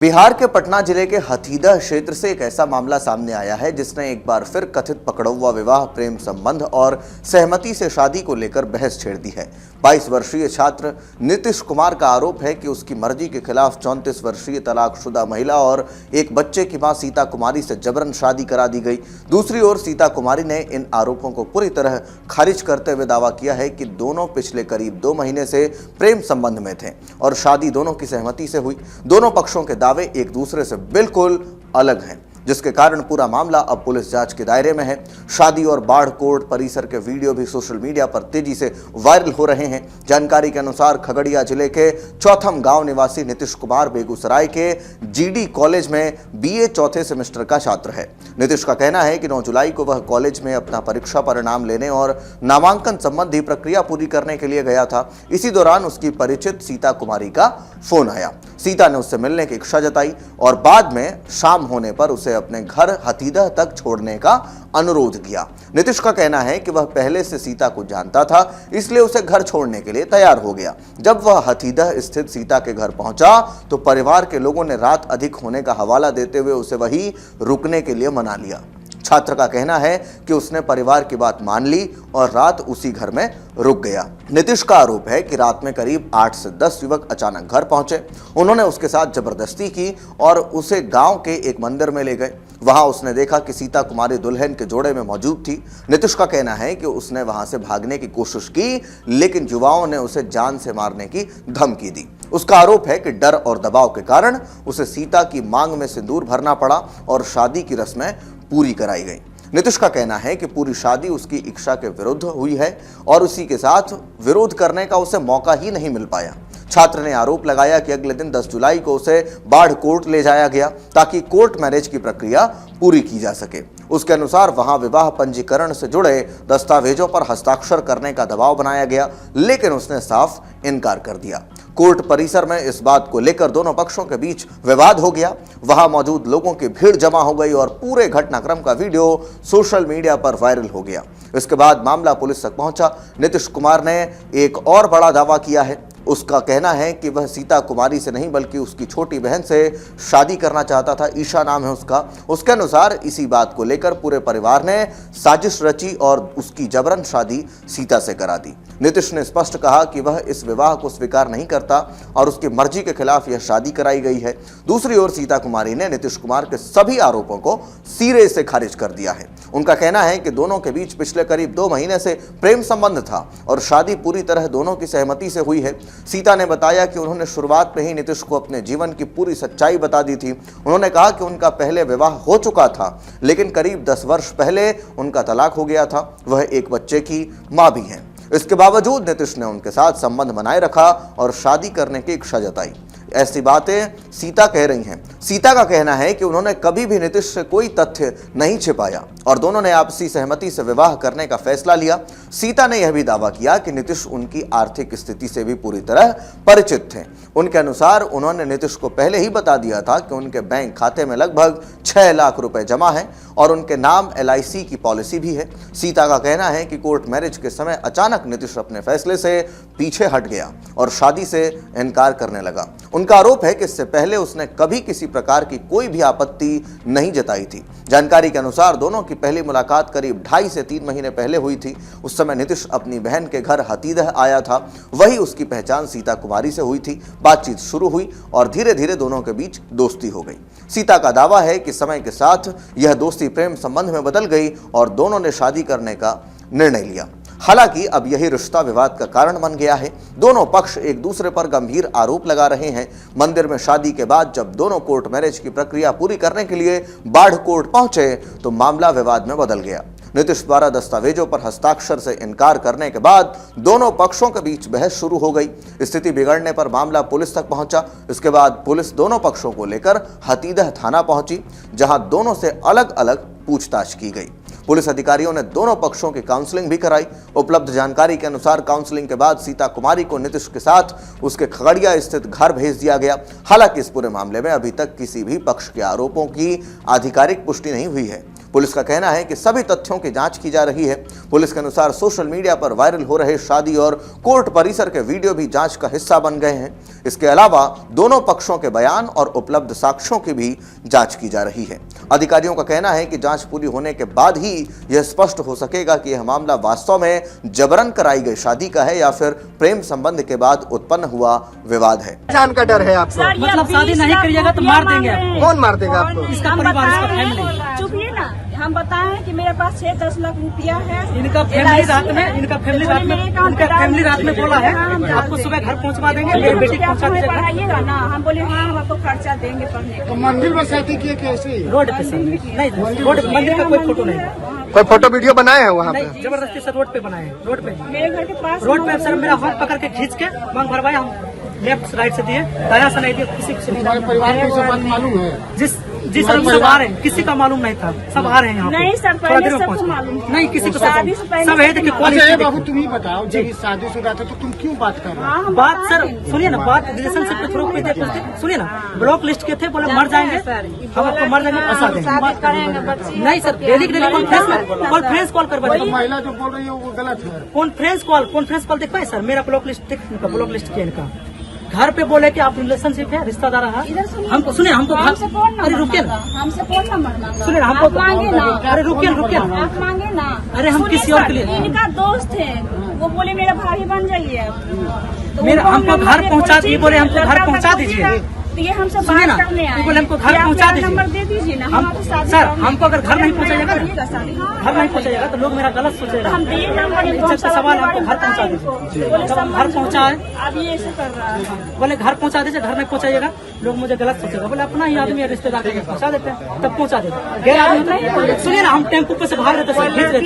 बिहार के पटना जिले के हथीदह क्षेत्र से एक ऐसा मामला सामने आया है जिसने एक बार फिर कथित पकड़ौवा विवाह, प्रेम संबंध और सहमति से शादी को लेकर बहस छेड़ दी है। 22 वर्षीय छात्र नीतीश कुमार का आरोप है कि उसकी मर्जी के खिलाफ 34 वर्षीय तलाकशुदा महिला और एक बच्चे की मां सीता कुमारी से जबरन शादी करा दी गई। दूसरी ओर सीता कुमारी ने इन आरोपों को पूरी तरह खारिज करते हुए दावा किया है कि दोनों पिछले करीब 2 महीने से प्रेम संबंध में थे और शादी दोनों की सहमति से हुई। दोनों पक्षों के दावे एक दूसरे से बिल्कुल अलग हैं, जिसके कारण पूरा मामला अब पुलिस जांच के दायरे में है। शादी और बाढ़ कोर्ट परिसर के वीडियो भी सोशल मीडिया पर तेजी से वायरल हो रहे हैं। जानकारी के अनुसार खगड़िया जिले के चौथम गांव निवासी नीतीश कुमार बेगूसराय के जीडी कॉलेज में बीए चौथे सेमेस्टर का छात्र है। नीतीश का कहना है कि 9 जुलाई को वह कॉलेज में अपना परीक्षा परिणाम लेने और नामांकन संबंधी प्रक्रिया पूरी करने के लिए गया था। इसी दौरान उसकी परिचित सीता कुमारी का फोन आया। सीता ने उससे मिलने की इच्छा जताई और बाद में शाम होने पर उसे अपने घर हथीदह तक छोड़ने का अनुरोध किया। नीतीश का कहना है कि वह पहले से सीता को जानता था, इसलिए उसे घर छोड़ने के लिए तैयार हो गया। जब वह हथीदह स्थित सीता के घर पहुंचा तो परिवार के लोगों ने रात अधिक होने का हवाला देते हुए उसे वहीं रुकने के लिए मना लिया। छात्र का कहना है कि उसने परिवार की बात मान ली और रात उसी घर में रुक गया। नीतीश का आरोप है कि रात में करीब 8 से 10 युवक अचानक घर पहुंचे। उन्होंने उसके साथ जबरदस्ती की और उसे गांव के एक मंदिर में ले गए। वहां उसने देखा कि सीता कुमारी दुल्हन के जोड़े में मौजूद थी। नीतीश का कहना है कि उसने वहां से भागने की कोशिश की, लेकिन युवाओं ने उसे जान से मारने की धमकी दी। उसका आरोप है कि डर और दबाव के कारण उसे सीता की मांग में सिंदूर भरना पड़ा और शादी की रस्में पूरी कराई गई। नीतीश का कहना है कि पूरी शादी उसकी इच्छा के विरुद्ध हुई है और उसी के साथ विरोध करने का उसे मौका ही नहीं मिल पाया। छात्र ने आरोप लगाया कि अगले दिन 10 जुलाई को उसे बाढ़ कोर्ट ले जाया गया ताकि कोर्ट मैरिज की प्रक्रिया पूरी की जा सके। उसके अनुसार वहां विवाह पंजीकरण से जुड़े दस्तावेजों पर हस्ताक्षर करने का दबाव बनाया गया, लेकिन उसने साफ इनकार कर दिया। कोर्ट परिसर में इस बात को लेकर दोनों पक्षों के बीच विवाद हो गया। वहां मौजूद लोगों की भीड़ जमा हो गई और पूरे घटनाक्रम का वीडियो सोशल मीडिया पर वायरल हो गया। इसके बाद मामला पुलिस तक पहुंचा। नीतीश कुमार ने एक और बड़ा दावा किया है। उसका कहना है कि वह सीता कुमारी से नहीं बल्कि उसकी छोटी बहन से शादी करना चाहता था। ईशा नाम है उसका। उसके अनुसार इसी बात को लेकर पूरे परिवार ने साजिश रची और उसकी जबरन शादी सीता से करा दी। नीतीश ने स्पष्ट कहा कि वह इस विवाह को स्वीकार नहीं करता और उसकी मर्जी के खिलाफ यह शादी कराई गई है। दूसरी ओर सीता कुमारी ने नीतीश कुमार के सभी आरोपों को सिरे से खारिज कर दिया है। उनका कहना है कि दोनों के बीच पिछले करीब 2 महीने से प्रेम संबंध था और शादी पूरी तरह दोनों की सहमति से हुई है। सीता ने बताया कि उन्होंने शुरुआत में ही नीतीश को अपने जीवन की पूरी सच्चाई बता दी थी। उन्होंने कहा कि उनका पहले विवाह हो चुका था, लेकिन करीब 10 वर्ष पहले उनका तलाक हो गया था। वह एक बच्चे की मां भी हैं। इसके बावजूद नीतीश ने उनके साथ संबंध बनाए रखा और शादी करने की इच्छा जताई। ऐसी बातें सीता कह रही हैं। सीता का कहना है कि उन्होंने कभी भी नीतीश से कोई तथ्य नहीं छिपाया और दोनों ने आपसी सहमति से विवाह करने का फैसला लिया। सीता ने यह भी दावा किया कि नीतीश उनकी आर्थिक स्थिति से भी पूरी तरह परिचित थे। उनके अनुसार उन्होंने नीतीश को पहले ही बता दिया था कि उनके बैंक खाते में लगभग 6 लाख रुपए जमा है और उनके नाम LIC की पॉलिसी भी है। सीता का कहना है कि कोर्ट मैरिज के समय अचानक नीतीश अपने फैसले से पीछे हट गया और शादी से इनकार करने लगा। उनका आरोप है कि इससे पहले उसने कभी किसी प्रकार की कोई भी आपत्ति नहीं जताई थी। जानकारी के अनुसार दोनों की पहली मुलाकात करीब 2.5 से 3 महीने पहले हुई थी। उस समय नीतीश अपनी बहन के घर हथीदह आया था। वही उसकी पहचान सीता कुमारी से हुई थी। बातचीत शुरू हुई और धीरे धीरे दोनों के बीच दोस्ती हो गई। सीता का दावा है कि समय के साथ यह दोस्ती प्रेम संबंध में बदल गई और दोनों ने शादी करने का निर्णय लिया। हालांकि अब यही रिश्ता विवाद का कारण बन गया है। दोनों पक्ष एक दूसरे पर गंभीर आरोप लगा रहे हैं। मंदिर में शादी के बाद जब दोनों कोर्ट मैरिज की प्रक्रिया पूरी करने के लिए बाढ़ कोर्ट पहुंचे तो मामला विवाद में बदल गया। नीतीश द्वारा दस्तावेजों पर हस्ताक्षर से इनकार करने के बाद दोनों पक्षों के बीच बहस शुरू हो गई। स्थिति बिगड़ने पर मामला पुलिस तक पहुंचा। इसके बाद पुलिस दोनों पक्षों को लेकर हथीदह थाना पहुंची, जहां दोनों से अलग अलग पूछताछ की गई। पुलिस अधिकारियों ने दोनों पक्षों की काउंसलिंग भी कराई। उपलब्ध जानकारी के अनुसार काउंसलिंग के बाद सीता कुमारी को नीतीश के साथ उसके खगड़िया स्थित घर भेज दिया गया। हालांकि इस पूरे मामले में अभी तक किसी भी पक्ष के आरोपों की आधिकारिक पुष्टि नहीं हुई है। पुलिस का कहना है कि सभी तथ्यों की जांच की जा रही है। पुलिस के अनुसार सोशल मीडिया पर वायरल हो रहे शादी और कोर्ट परिसर के वीडियो भी जांच का हिस्सा बन गए हैं। इसके अलावा दोनों पक्षों के बयान और उपलब्ध साक्ष्यों की भी जांच की जा रही है। अधिकारियों का कहना है कि जांच पूरी होने के बाद ही यह स्पष्ट हो सकेगा कि यह मामला वास्तव में जबरन कराई गई शादी का है या फिर प्रेम संबंध के बाद उत्पन्न हुआ विवाद है। जान का डर है आपको? मतलब शादी नहीं करिएगा तो मार देंगे आपको। कौन मार देगा आपको? इसका परिवार, इसका फैमिली। चुपिए ना, हम बताएं कि मेरे पास 6-10 लाख रुपया है। इनका फैमिली रात में बोला है आपको सुबह घर पहुंचवा देंगे, मेरी बेटी को पहुंचा दीजिएगा। पढ़ाइएगा ना, हम बोले हाँ हम आपको खर्चा देंगे पढ़ने का। तो मंदिर में शादी किए कैसे? रोड पे सर नहीं, रोड मंदिर का कोई फोटो नहीं, कोई फोटो वीडियो बनाए हैं वहाँ पे? नहीं, जबरदस्ती से रोड पे बनाए हैं। रोड पे मेरे घर के पास रोड पे सर मेरा हाथ पकड़ के खींच के मांग भरवाए। हम लेफ्ट राइट से दिए, दाया से नहीं दिए, किसी को हमारे परिवार को सब बात मालूम है? जी सर, सब आ रहे हैं, किसी का मालूम नहीं था, सब आ रहे हैं यहाँ पे। नहीं सर, थोड़ा देर पहले में सबको पहुँच मालूम था। नहीं, किसी को शादी से पहले सब है। देखिए अच्छा ये बाबू तुम ही बताओ, जब शादीशुदा था तो तुम क्यों बात कर रहे हो? बात सर सुनिए ना, बात रिलेशनशिप के थ्रू पे सुनिए ना। ब्लॉक लिस्ट के थे, बोले मर जाएंगे हम आपको, मर जाएंगे पैसा देंगे। नहीं सर, डेली कॉन्फ्रेंस कॉल करवा तो महिला जो बोल रही है वो गलत है। कॉन्फ्रेंस कॉल देख पाए सर? मेरा ब्लॉक लिस्ट ब्लॉक लिस्ट किया इनका। घर पे बोले कि आप रिलेशनशिप है, रिश्तेदार है। हमको सुनिए, हमको अरे रुकिए ना, हमसे कौन नंबर मांगा? सुनिए हमको मांगे ना, अरे रुकिए आप मांगे ना। अरे हम किसी और के लिए, इनका दोस्त है, वो बोले मेरा भाई बन जाइए। तो मेरा हमको घर पहुंचा दिए, बोले हमको घर पहुंचा दीजिए। तो ये हमसे सुनिए ना, बात करने आए, बोले हमको घर पहुंचा दीजिए। नंबर दे दीजिए ना, हम आपको शादी सर करेंगे। हमको अगर घर नहीं पहुंचाइएगा, घर नहीं हम पहुंचाइएगा तो लोग मेरा गलत सोचेगा। हम दिए नंबर, इज्जत का सवाल, हमको घर पहुंचा दीजिए। बोले जब हम घर पहुंचाए, अब ये ऐसे कर रहा है। बोले घर पहुंचा दीजिए, घर नहीं पहुंचाइएगा लोग मुझे गलत सोचेगा। बोले अपना ही आदमी है, रिश्तेदार को पहुंचा देते हैं, तब पहुंचा देते हैं। गैर आदमी सुनिए ना, हम टेम्पो पे से भाग रहे थे, भेज रहे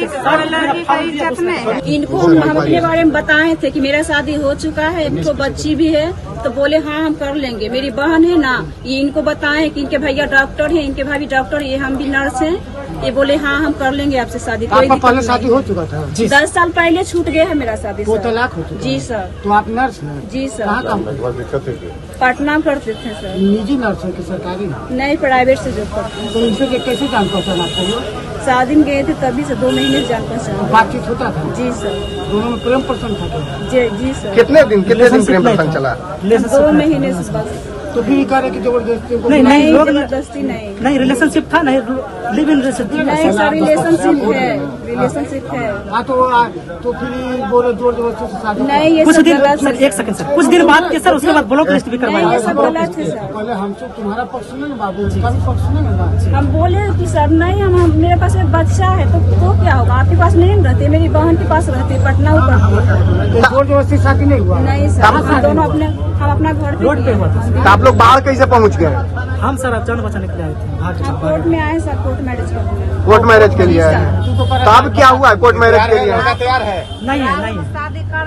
थे। इनको हम अपने बारे में बताए थे कि मेरा शादी हो चुका है, इनको बच्ची भी है, तो बोले हाँ हम कर लेंगे। मेरी बहन है ना, ये इनको बताएं कि इनके भैया डॉक्टर हैं, इनके भाभी डॉक्टर, ये हम भी नर्स हैं। ये बोले हाँ हम कर लेंगे आपसे शादी। आपका पहले शादी हो चुका था? 10 साल पहले छूट गया है मेरा शादी। 2 तलाक हो चुका? जी सर। तो आप नर्स हैं? जी सर। कहाँ काम करते थे? पटना करते थे सर। निजी नर्स है कि सरकारी? नहीं, प्राइवेट से जॉब करते हैं। तो इनसे कैसे जान पहचान आपको? शादी में गए थे तभी से 2 महीने से जान पहचान। बातचीत होता था? जी सर। दोनों में प्रेम प्रसंग था? जी सर। कितने दिन प्रेम प्रसंग चला? 2 महीने से बस। तो फिर ये कह रहे कि जबरदस्ती? नहीं, जबरदस्ती नहीं, रिलेशनशिप था, नहीं लिव इन रिलेशनशिप। नहीं सर, रिलेशनशिप है। हाँ तो फिर बोले जोर जबरदस्ती से शादी? नहीं, ये कुछ सब दिन, गलत है। एक सेकंड सर, कुछ दिन बाद के सर उसके बाद ब्लॉक लिस्ट भी नहीं, करवाया। ये सब गलत है सर। पहले हमसे तुम्हारा पक्ष सुने ना बाबू, उसका भी पक्ष सुने ना। हम बोले कि सर नहीं, हम मेरे पास एक बच्चा है, तो क्या होगा? आपके पास नहीं रहते, मेरी बहन के पास रहते, पटना ऊपर। जोर जबरदस्ती शादी नहीं हुआ? नहीं सर, हम दोनों हम अपना घर रोड पे हुआ था। तो आप लोग बाहर कैसे पहुंच गए? हम सर अब जान बचाने के लिए आए थे, भाग हम कोर्ट में आए सर, कोर्ट मैरिज करने। कोर्ट मैरिज के लिए आए हैं? तो अब क्या हुआ है? कोर्ट मैरिज के लिए तैयार है? नहीं है।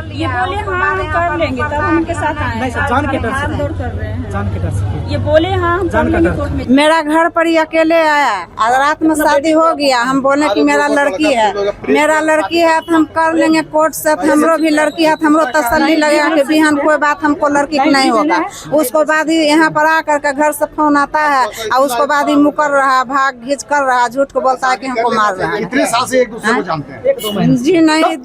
ये बोले हाँ हम कर लेंगे, तब हम उनके साथ आए। नहीं सर, जान के डर से हाथ दौड़ कर रहे हैं। जान के डर से ये बोले हाँ हम कर लेंगे कोर्ट में। मेरा घर पर ही अकेले आया, आज रात में शादी हो गया। हम बोले कि मेरा लड़की है, तो हम कर लेंगे कोर्ट से। तो हमरो भी लड़की है, तो हमरो तसल्ली लगेगा कि बिहान कोई बात हमको लड़की की नहीं होगा। उसको बाद ही यहाँ पर आकर के घर से फोन आता है, और उसको बाद ही मुकर रहा, भाग घींच कर रहा, झूठ को बोलता है कि हमको मार रहा है। कितने साल से एक दूसरे को जानते हैं? जी नहीं,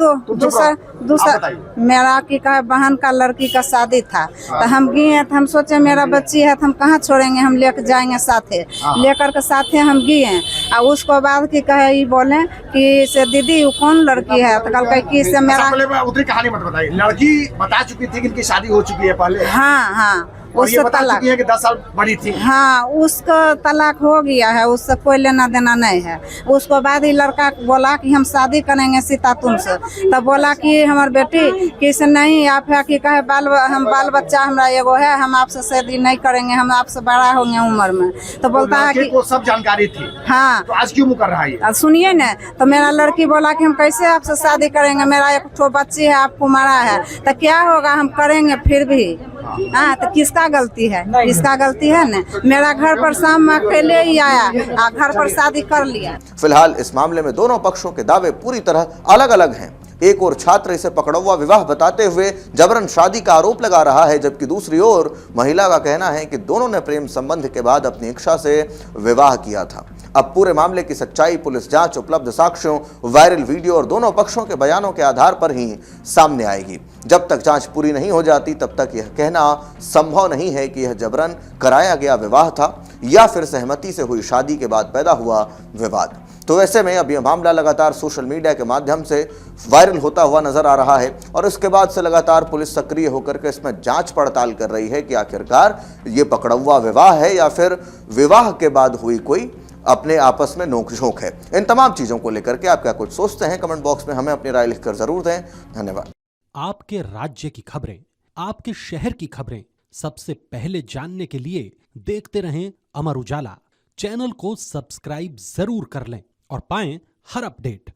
दूसरा मेरा की का बहन का लड़की का शादी था, तो हम गए, तो हम सोचे मेरा बच्ची है, तो हम कहाँ छोड़ेंगे, हम लेकर जाएंगे साथे। लेकर के साथे हम गए, और उसको बाद की कहे ये बोले कि से दीदी वो कौन लड़की है, तो कल कि से मेरा उतरी कहानी मत बताइए। लड़की बता चुकी थी कि इनकी शादी हो चुकी है पहले? हाँ, उससे तलाक है कि 10 साल बड़ी थी। हाँ, उसका तलाक हो गया है, उससे कोई लेना देना नहीं है। उसको बाद ही लड़का बोला कि हम शादी करेंगे सीता तुमसे। तब बोला कि हमार बेटी किसे नहीं, आप है कि कहे हम बाल बच्चा हमरा एगो है, हम आपसे शादी नहीं करेंगे, हम आपसे बड़ा होंगे उम्र में। तो बोलता है कि सब जानकारी थी। हाँ, तो आज क्यों मुकर रहा है? सुनिए न, तो मेरा लड़की बोला कि हम कैसे आपसे शादी करेंगे, मेरा एक ठो बच्ची है, आपको मारा है, तो क्या होगा, हम करेंगे फिर भी। हाँ, तो किसका गलती है? इसका गलती है न। मेरा घर पर शाम में अकेले ही आया, घर पर शादी कर लिया। फिलहाल इस मामले में दोनों पक्षों के दावे पूरी तरह अलग अलग हैं। एक और छात्र इसे पकड़वा विवाह बताते हुए जबरन शादी का आरोप लगा रहा है, जबकि दूसरी ओर महिला का कहना है कि दोनों ने प्रेम संबंध के बाद अपनी इच्छा से विवाह किया था। अब पूरे मामले की सच्चाई, पुलिस जांच, उपलब्ध साक्ष्यों, वायरल वीडियो और दोनों पक्षों के बयानों के आधार पर ही सामने आएगी। जब तक जांच पूरी नहीं हो जाती तब तक यह कहना संभव नहीं है कि यह जबरन कराया गया विवाह था या फिर सहमति से हुई शादी के बाद पैदा हुआ विवाद। तो ऐसे में अब यह मामला लगातार सोशल मीडिया के माध्यम से वायरल होता हुआ नजर आ रहा है और उसके बाद से लगातार पुलिस सक्रिय होकर के इसमें जांच पड़ताल कर रही है कि आखिरकार ये पकड़वा विवाह है या फिर विवाह के बाद हुई कोई अपने आपस में नोकझोंक है। इन तमाम चीजों को लेकर के आप क्या कुछ सोचते हैं, कमेंट बॉक्स में हमें अपनी राय लिखकर जरूर दें। धन्यवाद। आपके राज्य की खबरें, आपके शहर की खबरें सबसे पहले जानने के लिए देखते रहें अमर उजाला। चैनल को सब्सक्राइब जरूर कर लें और पाएं हर अपडेट।